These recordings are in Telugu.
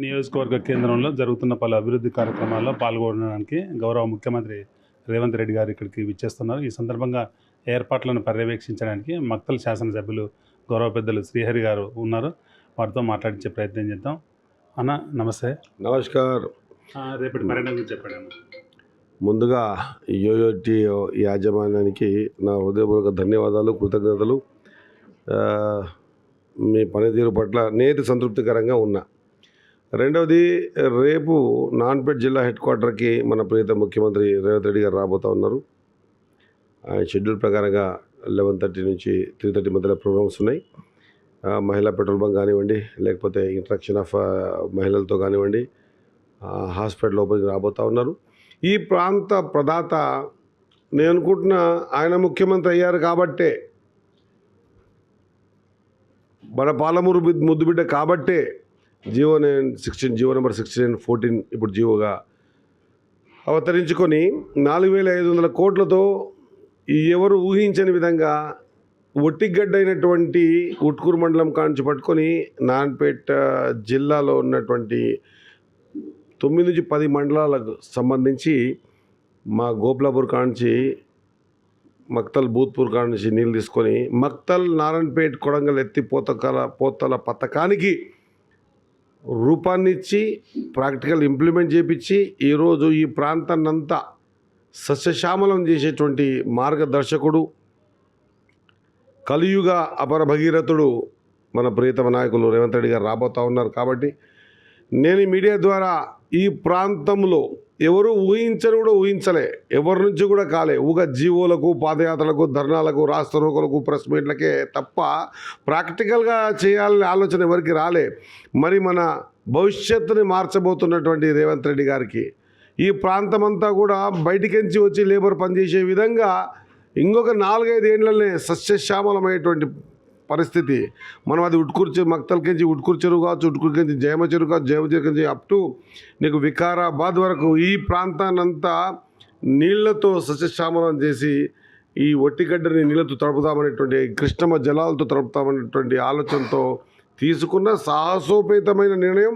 నియోజకవర్గ కేంద్రంలో జరుగుతున్న పలు అభివృద్ధి కార్యక్రమాల్లో పాల్గొనడానికి గౌరవ ముఖ్యమంత్రి రేవంత్ రెడ్డి గారు ఇక్కడికి విచ్చేస్తున్నారు. ఈ సందర్భంగా ఏర్పాట్లను పర్యవేక్షించడానికి మక్తల్ శాసనసభ్యులు గౌరవ పెద్దలు శ్రీహరి గారు ఉన్నారు. వారితో మాట్లాడించే ప్రయత్నం చేద్దాం. అన్న నమస్తే. నమస్కారం. రేపటి పర్యటన గురించి చెప్పండి. ముందుగా యోయోటి యాజమాన్యానికి నా హృదయపూర్వక ధన్యవాదాలు, కృతజ్ఞతలు. మీ పనితీరు పట్ల నేటి సంతృప్తికరంగా ఉన్నా. రెండవది, రేపు నాన్పేట్ జిల్లా హెడ్ క్వార్టర్కి మన ప్రియత ముఖ్యమంత్రి రేవంత్ రెడ్డి గారు రాబోతూ ఉన్నారు. ఆయన షెడ్యూల్ ప్రకారంగా 11:30 నుంచి 3:30 మధ్యలో ప్రోగ్రామ్స్ ఉన్నాయి. మహిళా పెట్రోల్ బంక్ కానివ్వండి, లేకపోతే ఇంట్రక్షన్ ఆఫ్ మహిళలతో కానివ్వండి, హాస్పిటల్ ఓపెనింగ్ రాబోతూ ఉన్నారు. ఈ ప్రాంత ప్రదాత నేను అనుకుంటున్నా, ఆయన ముఖ్యమంత్రి అయ్యారు కాబట్టే, మన పాలమూరు ముద్దుబిడ్డ కాబట్టే జీవో నెంబర్ 1614 ఇప్పుడు జీవోగా అవతరించుకొని 4,500 కోట్లతో ఎవరు ఊహించని విధంగా ఒట్టిగడ్డైనటువంటి ఉట్కూరు మండలం కాంచి పట్టుకొని నాన్పేట జిల్లాలో ఉన్నటువంటి 9 నుంచి 10 మండలాలకు సంబంధించి మా గోప్లాపూర్ కాంచి మక్తల్ బూత్పూర్ కాంచి నీళ్ళు తీసుకొని మక్తల్ నారాయణపేట్ కొడంగల్ ఎత్తి పోతల పథకానికి రూపాన్నిచ్చి ప్రాక్టికల్ ఇంప్లిమెంట్ చేపించి ఈరోజు ఈ ప్రాంతాన్నంతా సస్యశ్యామలం చేసేటువంటి మార్గదర్శకుడు, కలియుగ అపర భగీరథుడు మన ప్రియతమ నాయకులు రేవంత్ రెడ్డి గారు రాబోతూ ఉన్నారు. కాబట్టి నేను ఈ మీడియా ద్వారా ఈ ప్రాంతంలో ఎవరు ఊహించని కూడా ఊహించలే, ఎవరి నుంచి కూడా కాలే, జీవోలకు, పాదయాత్రలకు, ధర్నాలకు, రాష్ట్ర రోకలకు, ప్రెస్ మీట్లకే తప్ప ప్రాక్టికల్గా చేయాలనే ఆలోచన ఎవరికి రాలే. మరి మన భవిష్యత్తుని మార్చబోతున్నటువంటి రేవంత్ రెడ్డి గారికి ఈ ప్రాంతమంతా కూడా బయటికించి వచ్చి లేబర్ పనిచేసే విధంగా ఇంకొక 4-5 ఏళ్లనే సస్యశ్యామలమైనటువంటి పరిస్థితి. మనం అది మక్తల్కించి ఉట్కూరు చెరువు కావచ్చు, ఉట్కూరుకించి జయమ చెరువు కావచ్చు, జయమ చెరువుకించి అప్ టు నీకు వికారాబాద్ వరకు ఈ ప్రాంతాన్నంతా నీళ్లతో సస్యశ్యామలం చేసి ఈ ఒట్టిగడ్డని నీళ్లతో తడుపుతామనేటువంటి, కృష్ణమ్మ జలాలతో తడుపుతామనేటువంటి ఆలోచనతో తీసుకున్న సాహసోపేతమైన నిర్ణయం.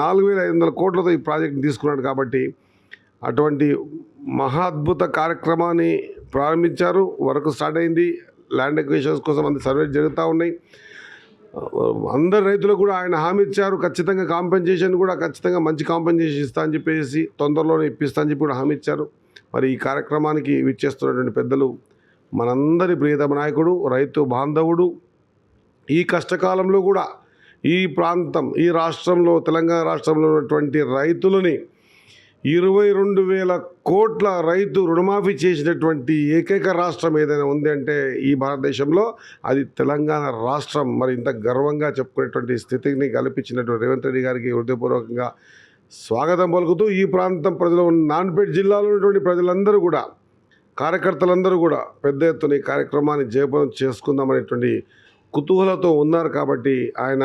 4,500 కోట్లతో ఈ ప్రాజెక్ట్ని తీసుకున్నాడు. కాబట్టి అటువంటి మహాద్భుత కార్యక్రమాన్ని ప్రారంభించారు. వరకు స్టార్ట్ అయింది. ల్యాండ్ ఎక్విజిషన్స్ కోసం సర్వే జరుగుతూ ఉన్నాయి. అందరు రైతులకు కూడా ఆయన హామీ ఇచ్చారు. ఖచ్చితంగా కాంపెన్సేషన్ కూడా ఖచ్చితంగా మంచి కాంపెన్సేషన్ ఇస్తా అని చెప్పేసి, తొందరలోనే ఇప్పిస్తా అని చెప్పి కూడా హామీ ఇచ్చారు. మరి ఈ కార్యక్రమానికి విచ్చేస్తున్నటువంటి పెద్దలు మనందరి ప్రియతమ నాయకుడు, రైతు బాంధవుడు, ఈ కష్టకాలంలో కూడా ఈ ప్రాంతం, ఈ రాష్ట్రంలో, తెలంగాణ రాష్ట్రంలో ఉన్నటువంటి రైతులని 22,000 కోట్ల రైతు రుణమాఫీ చేసినటువంటి ఏకైక రాష్ట్రం ఏదైనా ఉంది అంటే ఈ భారతదేశంలో అది తెలంగాణ రాష్ట్రం. మరి ఇంత గర్వంగా చెప్పుకునేటువంటి స్థితిని కల్పించినటువంటి రేవంత్ రెడ్డి గారికి హృదయపూర్వకంగా స్వాగతం పలుకుతూ, ఈ ప్రాంతం ప్రజలు, నాన్పేట్ జిల్లాలో ఉన్నటువంటి ప్రజలందరూ కూడా, కార్యకర్తలందరూ కూడా పెద్ద ఎత్తున ఈ కార్యక్రమాన్ని జయప్రదం చేసుకుందామనేటువంటి కుతూహలతో ఉన్నారు. కాబట్టి ఆయన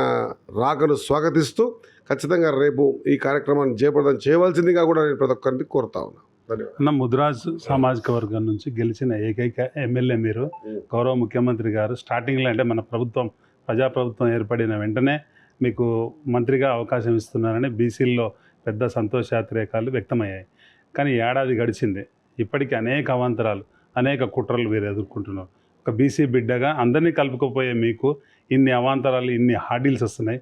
రాకను స్వాగతిస్తూ ఖచ్చితంగా రేపు ఈ కార్యక్రమాన్ని జయప్రదం చేయవలసిందిగా కూడా నేను ప్రతి ఒక్కరిని కోరుతా ఉన్నాను. ధన్యవాదాలు. ముద్రాజ్ సామాజిక వర్గం నుంచి గెలిచిన ఏకైక ఎమ్మెల్యే మీరు. గౌరవ ముఖ్యమంత్రి గారు స్టార్టింగ్లో, అంటే మన ప్రభుత్వం, ప్రజాప్రభుత్వం ఏర్పడిన వెంటనే మీకు మంత్రిగా అవకాశం ఇస్తున్నారని బీసీల్లో పెద్ద సంతోషాతిరేకాలు వ్యక్తమయ్యాయి. కానీ ఏడాది గడిచింది. ఇప్పటికీ అనేక అవాంతరాలు, అనేక కుట్రలు వీరు ఎదుర్కొంటున్నారు. ఒక బీసీ బిడ్డగా అందరినీ కలుపుకోపోయే మీకు ఇన్ని అవాంతరాలు, ఇన్ని హార్డిల్స్ వస్తున్నాయి.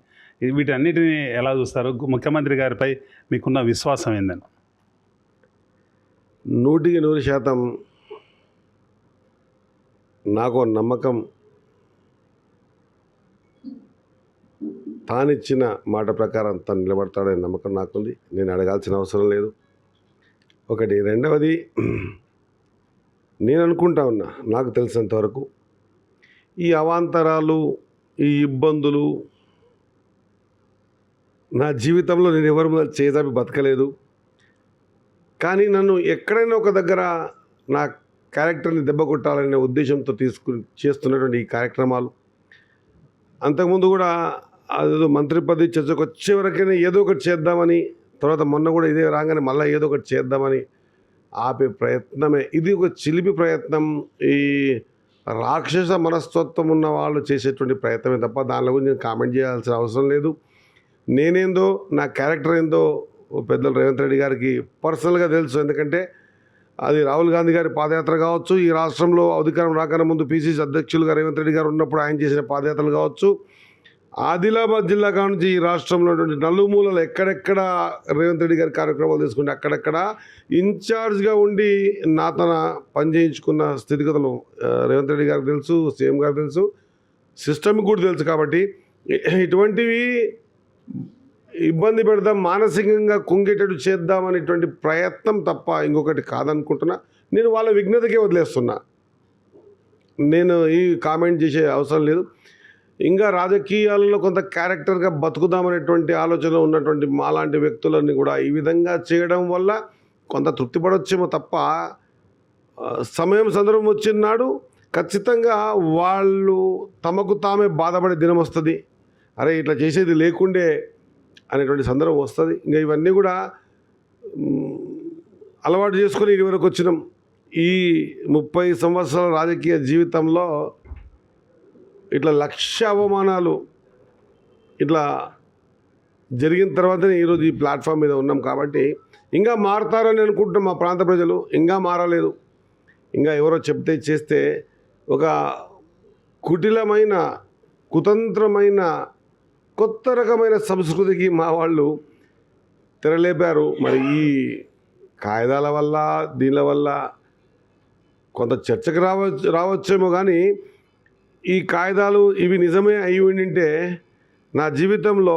వీటన్నిటిని ఎలా చూస్తారు? ముఖ్యమంత్రి గారిపై మీకున్న విశ్వాసం ఏందని? 100% నాకు నమ్మకం. తానిచ్చిన మాట ప్రకారం తను నిలబడతాడనే నమ్మకం నాకుంది. నేను అడగాల్సిన అవసరం లేదు. ఒకటి. రెండవది, నేను అనుకుంటా ఉన్నా, నాకు తెలిసినంతవరకు ఈ అవాంతరాలు, ఈ ఇబ్బందులు నా జీవితంలో నేను ఎవరి మీద చేజాపి బతకలేదు. కానీ నన్ను ఎక్కడైనా ఒక దగ్గర నా క్యారెక్టర్ని దెబ్బ కొట్టాలనే ఉద్దేశంతో చేస్తున్నటువంటి ఈ కార్యక్రమాలు, అంతకుముందు కూడా అదేదో మంత్రి పదవి చర్చకు వచ్చే వరకైనా ఏదో ఒకటి చేద్దామని, తర్వాత మొన్న కూడా ఇదే రాగానే మళ్ళీ ఏదో ఒకటి చేద్దామని ఆపే ప్రయత్నమే. ఇది ఒక చిలిపి ప్రయత్నం. ఈ రాక్షస మనస్తత్వం ఉన్న వాళ్ళు చేసేటువంటి ప్రయత్నమే తప్ప దానిలో గురించి నేను కామెంట్ చేయాల్సిన అవసరం లేదు. నేనేందో నా క్యారెక్టర్ ఏందో పెద్దలు రేవంత్ రెడ్డి గారికి పర్సనల్గా తెలుసు. ఎందుకంటే అది రాహుల్ గాంధీ గారి పాదయాత్ర కావచ్చు, ఈ రాష్ట్రంలో అధికారం రాకన్నా ముందు పిసిసి అధ్యక్షులుగా రేవంత్ రెడ్డి గారు ఉన్నప్పుడు ఆయన చేసిన పాదయాత్రలు కావచ్చు, ఆదిలాబాద్ జిల్లా కానుంచి ఈ రాష్ట్రంలో ఉన్నటువంటి నలుమూలలు ఎక్కడెక్కడ రేవంత్ రెడ్డి గారి కార్యక్రమాలు తీసుకుంటే అక్కడెక్కడ ఇన్ఛార్జ్గా ఉండి తన పని చేయించుకున్న స్థితిగతులు రేవంత్ రెడ్డి గారికి తెలుసు, సీఎం గారికి తెలుసు, సిస్టమ్కి కూడా తెలుసు. కాబట్టి ఇటువంటివి ఇబ్బంది పెడదాం, మానసికంగా కుంగేటట్టు చేద్దామనేటువంటి ప్రయత్నం తప్ప ఇంకొకటి కాదనుకుంటున్నా. నేను వాళ్ళ విఘ్నతకే వదిలేస్తున్నా. నేను ఈ కామెంట్ చేసే అవసరం లేదు. ఇంకా రాజకీయాలలో కొంత క్యారెక్టర్గా బతుకుదామనేటువంటి ఆలోచన ఉన్నటువంటి మాలాంటి వ్యక్తులని కూడా ఈ విధంగా చేయడం వల్ల కొంత తృప్తి పడవచ్చేమో తప్ప సమయం సందర్భం వచ్చిన నాడు ఖచ్చితంగా వాళ్ళు తమకు తామే బాధపడే దినం వస్తుంది. అరే ఇట్లా చేసేది లేకుండే అనేటువంటి సందర్భం వస్తుంది. ఇంకా ఇవన్నీ కూడా అలవాటు చేసుకొని ఇది వరకు వచ్చినాం. ఈ 30 సంవత్సరాల రాజకీయ జీవితంలో ఇట్లా 1,00,000 అవమానాలు ఇట్లా జరిగిన తర్వాతనే ఈరోజు ఈ ప్లాట్ఫామ్ మీద ఉన్నాం. కాబట్టి ఇంకా మారుతారని అనుకుంటున్నాం మా ప్రాంత ప్రజలు. ఇంకా మారలేదు. ఇంకా ఎవరో చెప్తే చేస్తే ఒక కుటిలమైన కుతంత్రమైన కొత్త రకమైన సంస్కృతికి మా వాళ్ళు తెరలేపారు. మరి ఈ కాయిదాల వల్ల దీనిల వల్ల కొంత చర్చకు రావచ్చేమో కానీ ఈ కాయిదాలు ఇవి నిజమే అయి ఉండింటే నా జీవితంలో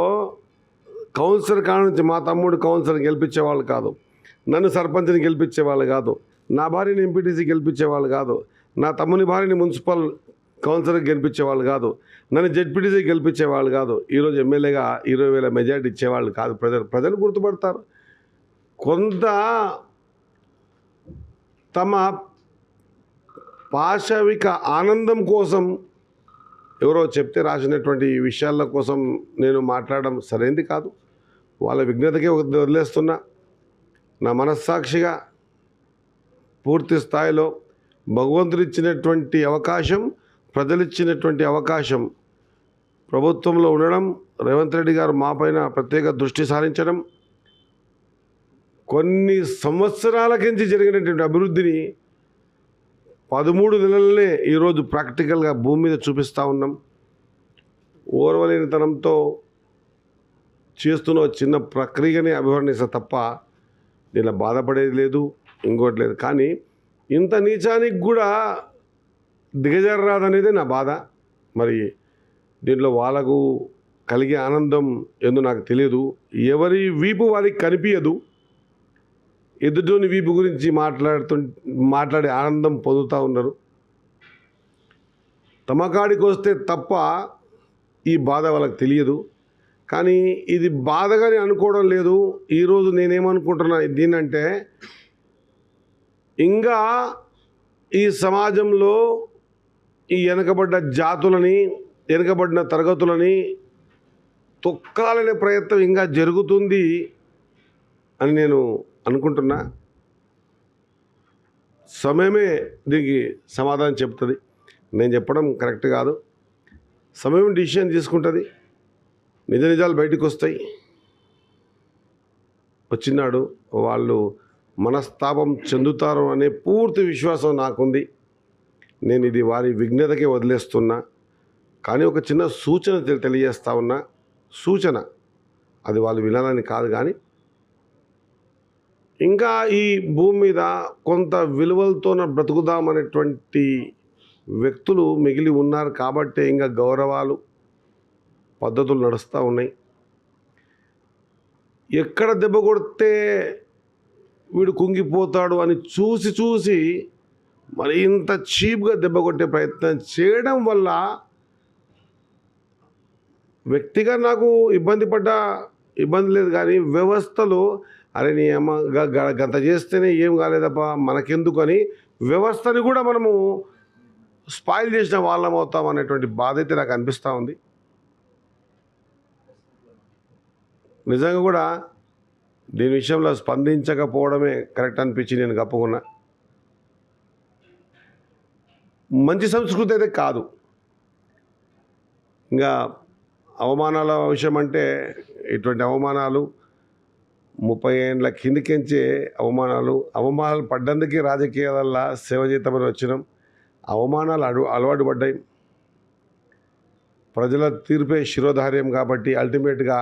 కౌన్సిలర్ కానుంచి మా తమ్ముడు కౌన్సిలర్ గెలిపించేవాళ్ళు కాదు, నన్ను సర్పంచ్ని గెలిపించేవాళ్ళు కాదు, నా భార్యని ఎంపీటీసీ గెలిపించేవాళ్ళు కాదు, నా తమ్ముని భార్యని మున్సిపల్ కౌన్సిలర్కి గెలిపించేవాళ్ళు కాదు, నన్ను జెడ్పీటీసీ గెలిపించేవాళ్ళు కాదు, ఈరోజు ఎమ్మెల్యేగా 20,000 మెజార్టీ ఇచ్చేవాళ్ళు కాదు. ప్రజలు గుర్తుపడతారు. కొంత తమ పాశవిక ఆనందం కోసం ఎవరో చెప్తే రాసినటువంటి విషయాల కోసం నేను మాట్లాడడం సరైనది కాదు. వాళ్ళ విఘ్నతకే వదిలేస్తున్నా. నా మనస్సాక్షిగా పూర్తి స్థాయిలో భగవంతుడు ఇచ్చినటువంటి అవకాశం, ప్రజలిచ్చినటువంటి అవకాశం, ప్రభుత్వంలో ఉండడం, రేవంత్ రెడ్డి గారు మాపైన ప్రత్యేక దృష్టి సారించడం, కొన్ని సంవత్సరాల కించి జరిగినటువంటి అభివృద్ధిని 13 నెలలనే ఈరోజు ప్రాక్టికల్గా భూమి మీద చూపిస్తూ ఉన్నాం. ఓర్వలేనితనంతో చేస్తున్న చిన్న ప్రక్రియనే అభివర్ణిస్తా తప్ప దీనిలో బాధపడేది లేదు, ఇంకోటి లేదు. కానీ ఇంత నీచానికి కూడా దిగజారరాదనేదే నా బాధ. మరి దీంట్లో వాళ్ళకు కలిగే ఆనందం ఏందో నాకు తెలియదు. ఎవరి వీపు వారికి కనిపించదు. ఎదుటోని వీపు గురించి మాట్లాడే ఆనందం పొందుతూ ఉన్నారు. తమకాడికి వస్తే తప్ప ఈ బాధ వాళ్ళకి తెలియదు. కానీ ఇది బాధగానే అనుకోవడం లేదు. ఈరోజు నేనేమనుకుంటున్నా దీన్నంటే, ఇంకా ఈ సమాజంలో ఈ వెనకబడ్డ జాతులని, వెనకబడిన తరగతులని తొక్కాలనే ప్రయత్నం ఇంకా జరుగుతుంది అని నేను అనుకుంటున్నా. సమయమే దీనికి సమాధానం చెప్తుంది. నేను చెప్పడం కరెక్ట్ కాదు. సమయం డిసిషన్ తీసుకుంటుంది. నిజాలు బయటకు వస్తాయి. వచ్చినాడు వాళ్ళు మనస్తాపం చెందుతారు అనే పూర్తి విశ్వాసం నాకుంది. నేను ఇది వారి విఘ్నతకే వదిలేస్తున్నా. కానీ ఒక చిన్న సూచన తెలియజేస్తా ఉన్నా. సూచన అది వాళ్ళు వినాలని కాదు, కానీ ఇంకా ఈ భూమి మీద కొంత విలువలతోన బ్రతుకుదామనేటువంటి వ్యక్తులు మిగిలి ఉన్నారు. కాబట్టి ఇంకా గౌరవాలు, పద్ధతులు నడుస్తూ ఉన్నాయి. ఎక్కడ దెబ్బ కొడితే వీడు కుంగిపోతాడు అని చూసి మరి ఇంత చీప్గా దెబ్బ కొట్టే ప్రయత్నం చేయడం వల్ల వ్యక్తిగా నాకు ఇబ్బంది లేదు. కానీ వ్యవస్థలో అరే నీ అమ్మ గంత చేస్తేనే ఏం కాలేదప్ప మనకెందుకు అని వ్యవస్థని కూడా మనము స్పాయిల్ చేసిన వాళ్ళం అవుతాం అనేటువంటి బాధ అయితే నాకు అనిపిస్తూ ఉంది. నిజంగా కూడా దీని విషయంలో స్పందించకపోవడమే కరెక్ట్ అనిపించి నేను గప్పుకున్నా. మంచి సంస్కృతి అయితే కాదు. ఇంకా అవమానాల విషయం అంటే ఇటువంటి అవమానాలు 30 ఏండ్ల కిందికించే అవమానాలు పడ్డందుకే రాజకీయాలల్లో సేవ చేద్దామని వచ్చినాం. అవమానాలు అలవాటు పడ్డాయి. ప్రజల తీర్పే శిరోధార్యం కాబట్టి అల్టిమేట్గా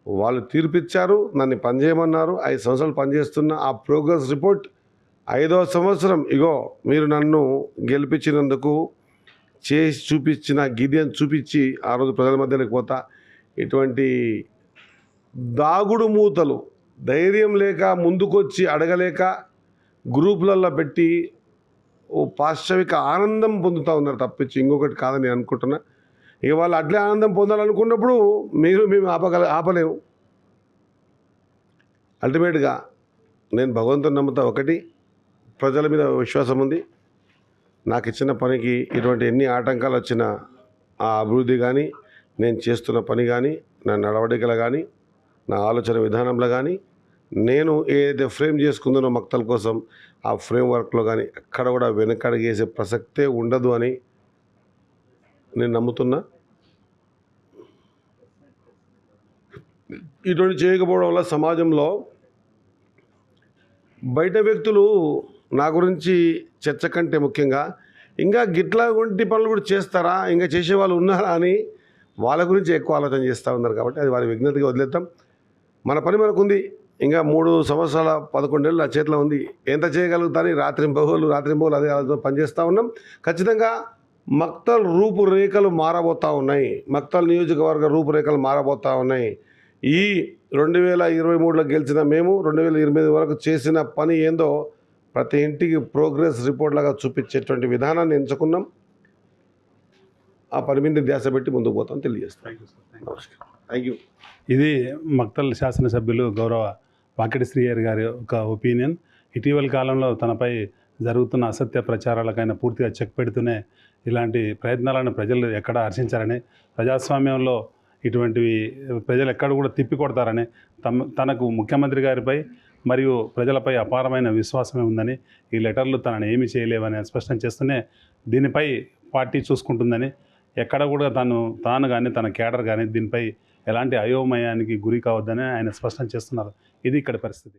వాళ్ళు తీర్పిచ్చారు, నన్ను పనిచేయమన్నారు. 5 సంవత్సరాలు పనిచేస్తున్న ఆ ప్రోగ్రెస్ రిపోర్ట్ 5వ సంవత్సరం ఇగో మీరు నన్ను గెలిపించినందుకు చేసి చూపించిన గిద్యం చూపించి ఆ రోజు ప్రజల మధ్యలోకి పోతా. ఇటువంటి దాగుడు మూతలు ధైర్యం లేక ముందుకొచ్చి అడగలేక గ్రూపులలో పెట్టి ఓ పాశ్చవిక ఆనందం పొందుతూ ఉన్నారు తప్పించి ఇంకొకటి కాదని నేను అనుకుంటున్నా. ఇక వాళ్ళు అట్లే ఆనందం పొందాలనుకున్నప్పుడు మేము ఆపలేము. అల్టిమేట్గా నేను భగవంతుని నమ్ముతా. ఒకటి, ప్రజల మీద విశ్వాసం ఉంది. నాకు ఇచ్చిన పనికి ఇటువంటి ఎన్ని ఆటంకాలు వచ్చినా ఆ అభివృద్ధి కానీ, నేను చేస్తున్న పని కానీ, నా నడవడికలు కానీ, నా ఆలోచన విధానంలో కానీ, నేను ఏదైతే ఫ్రేమ్ చేసుకుందానో మక్తల కోసం ఆ ఫ్రేమ్ వర్క్లో కానీ ఎక్కడ కూడా వెనకడుగేసే ప్రసక్తే ఉండదు అని నేను నమ్ముతున్నా. ఇటువంటి చేయకపోవడం వల్ల సమాజంలో బయట వ్యక్తులు నా గురించి చర్చ కంటే ముఖ్యంగా ఇంకా గిట్లా వంటి పనులు కూడా చేస్తారా, ఇంకా చేసేవాళ్ళు ఉన్నారా అని వాళ్ళ గురించి ఎక్కువ ఆలోచన చేస్తూ ఉన్నారు. కాబట్టి అది వారి విజ్ఞతగా వదిలేద్దాం. మన పని మనకుంది. ఇంకా 3 సంవత్సరాల 11 నెలలు ఆ చేతిలో ఉంది. ఎంత చేయగలుగుతాని రాత్రింబహులు అదే ఆలోచన పనిచేస్తూ ఉన్నాం. ఖచ్చితంగా మక్తల్ రూపురేఖలు మారబోతూ ఉన్నాయి. మక్తల్ నియోజకవర్గ రూపురేఖలు మారబోతూ ఉన్నాయి. ఈ 2023లో గెలిచిన మేము 2028 వరకు చేసిన పని ఏందో ప్రతి ఇంటికి ప్రోగ్రెస్ రిపోర్ట్ లాగా చూపించేటువంటి విధానాన్ని ఎంచుకున్నాం. ఆ పని మీద ధ్యాస పెట్టి ముందుకు పోతాం తెలియజేస్తాం. నమస్కారం. Thank you. ఇది మక్తల్ శాసనసభ్యులు గౌరవ వాకిటి శ్రీహరి గారి ఒక ఒపీనియన్. ఇటీవల కాలంలో తనపై జరుగుతున్న అసత్య ప్రచారాలకైనా పూర్తిగా చెక్ పెడుతూనే ఇలాంటి ప్రయత్నాలను ప్రజలు ఎక్కడ హర్షించారని, ప్రజాస్వామ్యంలో ఇటువంటివి ప్రజలు ఎక్కడ కూడా తిప్పికొడతారని, తనకు ముఖ్యమంత్రి గారిపై మరియు ప్రజలపై అపారమైన విశ్వాసమే ఉందని, ఈ లెటర్లు తనని ఏమీ చేయలేవని స్పష్టం చేస్తూనే దీనిపై పార్టీ చూసుకుంటుందని, ఎక్కడ కూడా తాను కానీ తన కేడర్ కానీ దీనిపై ఎలాంటి అయోమయానికి గురి కావద్దని ఆయన స్పష్టం చేస్తున్నారు. ఇది ఇక్కడ పరిస్థితి.